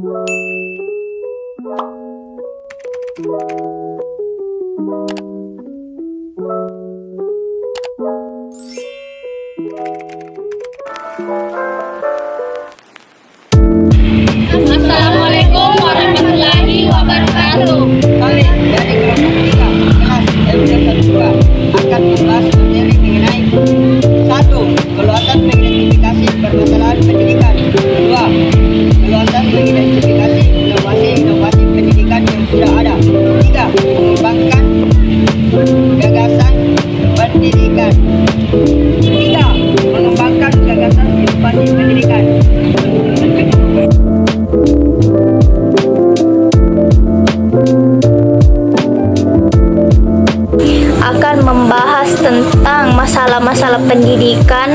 Assalamualaikum warahmatullahi wabarakatuh. Kami dari kelompok 3 kelas LK 1 akan membahas materi mengenai 1. Keluasan mengidentifikasi permasalahan pendidikan. 2. Keluasan mengidentifikasi inovasi pendidikan yang sudah ada. 3. Mengembangkan gagasan pendidikan. 3. Mengembangkan gagasan inovasi pendidikan. Akan membahas tentang masalah-masalah pendidikan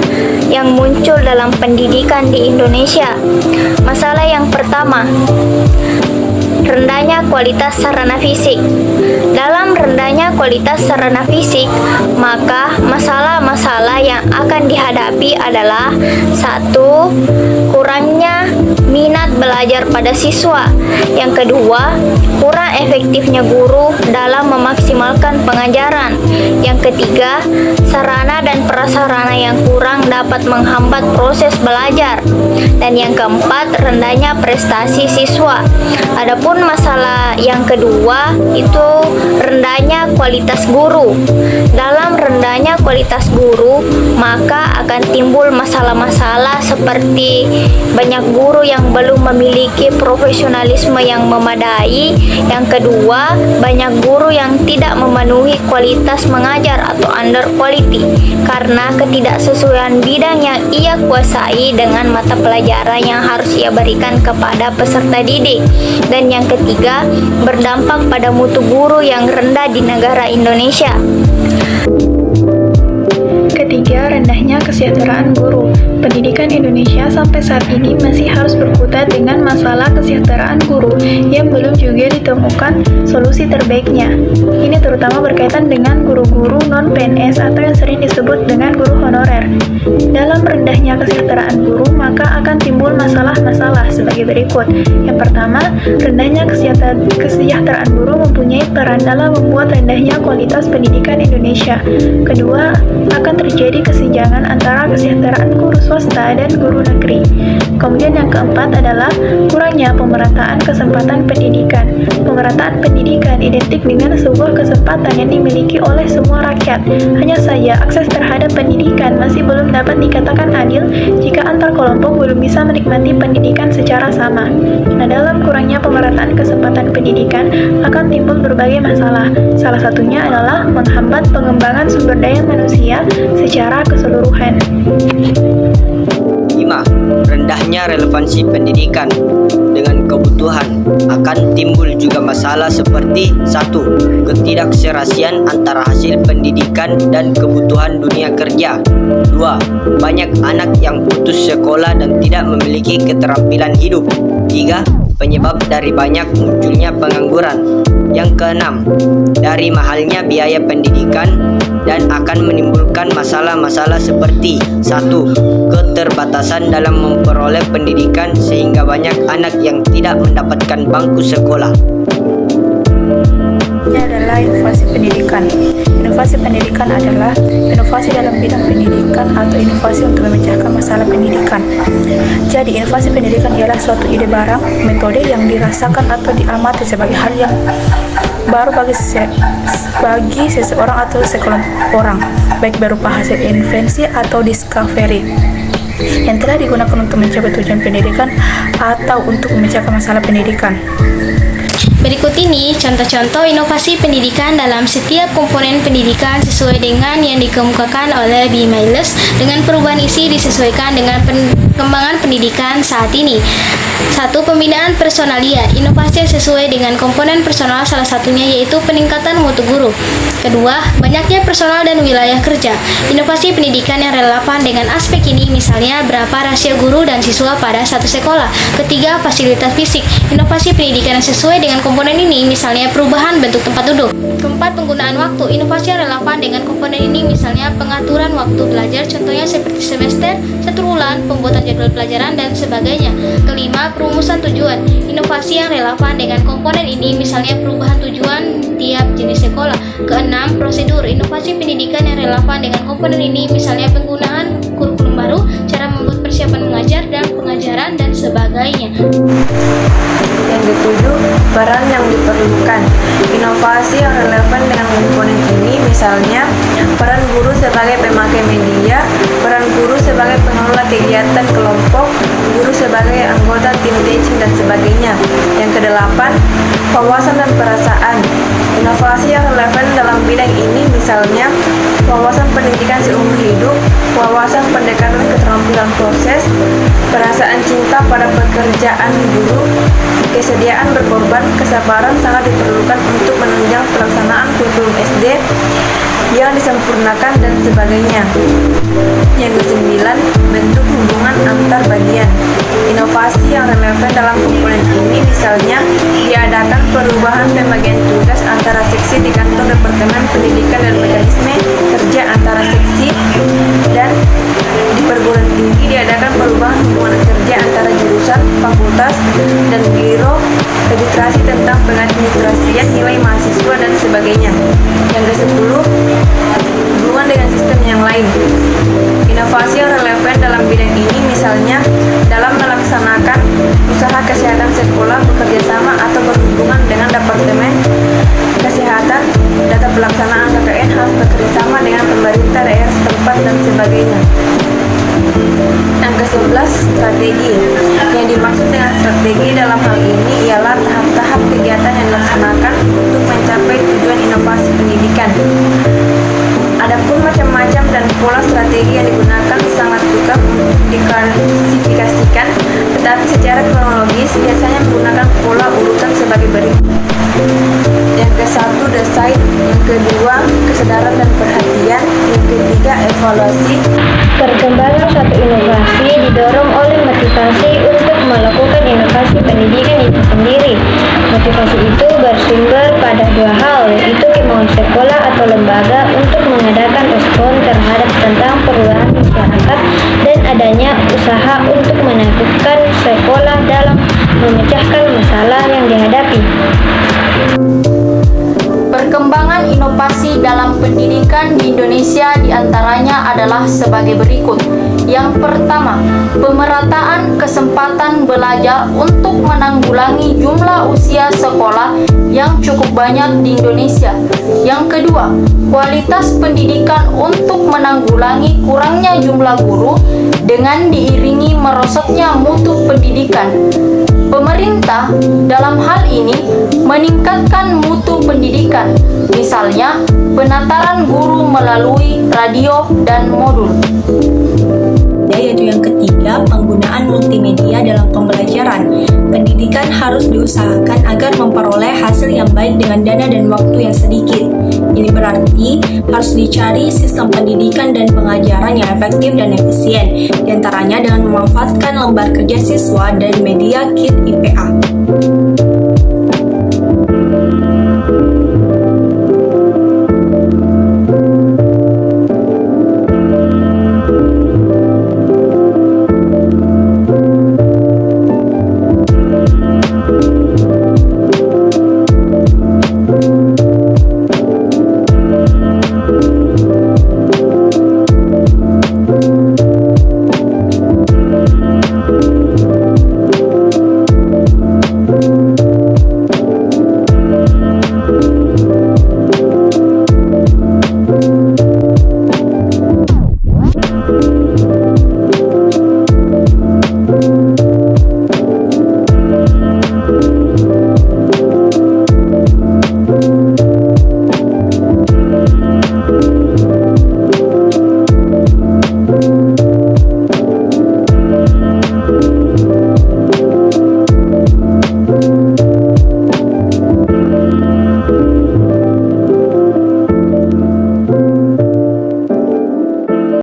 yang muncul dalam pendidikan di Indonesia. Masalah yang pertama, rendahnya kualitas sarana fisik. Dalam rendahnya kualitas sarana fisik, maka masalah-masalah yang akan dihadapi adalah 1. Kurangnya minat belajar pada siswa. Yang kedua, kurang efektifnya guru dalam memaksimalkan pengajaran. Yang ketiga, sarana dan prasarana yang kurang dapat menghambat proses belajar. Dan yang keempat, rendahnya prestasi siswa. Adapun masalah yang kedua itu rendahnya kualitas guru. Dalam rendahnya kualitas guru, maka akan timbul masalah-masalah seperti banyak guru yang belum memiliki profesionalisme yang memadai. Yang kedua, banyak guru yang tidak memenuhi kualitas mengajar atau under quality karena ketidaksesuaian bidang yang ia kuasai dengan mata pelajaran yang harus ia berikan kepada peserta didik. Dan yang ketiga, berdampak pada mutu guru yang rendah di negara Indonesia. Ketiga, rendahnya kesejahteraan guru. Pendidikan Indonesia sampai saat ini masih harus berkutat dengan masalah kesejahteraan guru yang belum juga ditemukan solusi terbaiknya. Ini terutama berkaitan dengan guru-guru non-PNS atau yang sering disebut dengan guru honorer. Dalam rendahnya kesejahteraan guru, maka akan timbul masalah-masalah sebagai berikut. Yang pertama, rendahnya kesejahteraan guru mempunyai peran dalam membuat rendahnya kualitas pendidikan Indonesia. Kedua, akan terjadi kesenjangan antara kesejahteraan guru swasta dan guru negeri. Kemudian yang keempat adalah kurangnya pemerataan kesempatan pendidikan. Pemerataan pendidikan identik dengan sebuah kesempatan yang dimiliki oleh semua rakyat. Hanya saja akses terhadap pendidikan masih belum dapat dikatakan adil jika antar kelompok belum bisa menikmati pendidikan secara sama. Nah, dalam kurangnya pemerataan kesempatan pendidikan akan timbul berbagai masalah. Salah satunya adalah menghambat pengembangan sumber daya manusia secara keseluruhan. 5. Rendahnya relevansi pendidikan dengan kebutuhan. Akan timbul juga masalah seperti 1. Ketidakserasian antara hasil pendidikan dan kebutuhan dunia kerja. 2. Banyak anak yang putus sekolah dan tidak memiliki keterampilan hidup. 3. Penyebab dari banyak munculnya pengangguran. Yang keenam, dari mahalnya biaya pendidikan dan akan menimbulkan masalah-masalah seperti 1. Keterbatasan dalam memperoleh pendidikan sehingga banyak anak yang tidak mendapatkan bangku sekolah. Ini adalah inovasi pendidikan. Inovasi pendidikan adalah inovasi dalam bidang pendidikan atau inovasi untuk memecahkan masalah pendidikan. Jadi, inovasi pendidikan ialah suatu ide barang, metode yang dirasakan atau diamati sebagai hal yang baru bagi seseorang atau sekelompok orang, baik berupa hasil invensi atau discovery yang telah digunakan untuk mencapai tujuan pendidikan atau untuk memecahkan masalah pendidikan. Berikut ini contoh-contoh inovasi pendidikan dalam setiap komponen pendidikan sesuai dengan yang dikemukakan oleh B. Miles dengan perubahan isi disesuaikan dengan perkembangan pendidikan saat ini. 1. Pembinaan personalia. Inovasi yang sesuai dengan komponen personal salah satunya yaitu peningkatan mutu guru. Kedua, banyaknya personal dan wilayah kerja. Inovasi pendidikan yang relevan dengan aspek ini misalnya berapa rasio guru dan siswa pada satu sekolah. Ketiga, fasilitas fisik. Inovasi pendidikan yang sesuai dengan komponen ini misalnya perubahan bentuk tempat duduk. Keempat, penggunaan waktu. Inovasi yang relevan dengan komponen ini misalnya pengaturan waktu belajar, contohnya seperti semester, 1 bulan, pembuatan jadwal pelajaran, dan sebagainya. Kelima, perumusan tujuan. Inovasi yang relevan dengan komponen ini misalnya perubahan tujuan tiap jenis sekolah. Keenam, prosedur. Inovasi pendidikan yang relevan dengan komponen ini misalnya penggunaan kurikulum baru, cara membuat persiapan mengajar dan pengajaran, dan sebagainya. Yang ketujuh, peran yang diperlukan. Inovasi yang relevan dengan komponen ini misalnya peran guru sebagai pemakai media, peran guru sebagai pengelola kegiatan kelompok, guru sebagai anggota tim teaching, dan sebagainya. Yang kedelapan, wawasan dan perasaan. Inovasi yang relevan dalam bidang ini misalnya wawasan pendidikan seumur hidup, wawasan pendekatan keterampilan proses, perasaan cinta pada pekerjaan guru, kesediaan berkorban, kesabaran sangat diperlukan untuk menunjang pelaksanaan kurikulum SD yang disempurnakan, dan sebagainya. Yang kesembilan, bentuk hubungan antar bagian. Inovasi yang relevan dalam komponen ini misalnya diadakan perubahan pembagian tugas antara seksi di kantor Departemen Pendidikan dan mekanisme kerja antara seksi, dan di perguruan tinggi diadakan perubahan hubungan kerja antara jurusan, fakultas, dan biro registrasi tentang pengadministrasian nilai mahasiswa, dan sebagainya. Yang ke-10, hubungan dengan sistem yang lain. Inovasi yang relevan dalam bidang ini misalnya dalam melaksanakan usaha kesehatan sekolah bekerjasama atau berhubungan dengan Departemen Kesehatan, data pelaksanaan KKN harus bekerjasama dengan pemerintah daerah setempat, dan sebagainya. Yang ke-11, strategi. Yang dimaksud dengan strategi dalam hal ini ialah tahap-tahap kegiatan yang dilaksanakan untuk mencapai tujuan inovasi pendidikan. Adapun macam-macam dan pola strategi yang digunakan sangat sukar untuk diklasifikasikan, tetapi secara kronologis biasanya menggunakan pola urutan sebagai berikut. Yang ke-1, desain. Yang kedua, kesadaran dan perhatian. Yang ketiga, evaluasi. Perkembangan suatu inovasi didorong oleh motivasi untuk melakukan inovasi pendidikan itu sendiri. Motivasi itu bersumber pada dua hal, yaitu kemauan sekolah atau lembaga untuk mengadakan respon terhadap tentang perubahan masyarakat, dan adanya usaha untuk menentukan sekolah dalam memecahkan masalah yang dihadapi. Perkembangan inovasi dalam pendidikan di Indonesia diantaranya adalah sebagai berikut. Yang pertama, pemerataan kesempatan belajar untuk menanggulangi jumlah usia sekolah yang cukup banyak di Indonesia. Yang kedua, kualitas pendidikan untuk menanggulangi kurangnya jumlah guru dengan diiringi merosotnya mutu pendidikan. Pemerintah dalam hal ini meningkatkan mutu pendidikan, misalnya penataran guru melalui radio dan modul. Yaitu yang ketiga, penggunaan multimedia dalam pembelajaran. Pendidikan harus diusahakan agar memperoleh hasil yang baik dengan dana dan waktu yang sedikit. Ini berarti harus dicari sistem pendidikan dan pengajaran yang efektif dan efisien, diantaranya dengan memanfaatkan lembar kerja siswa dan media kit IPA.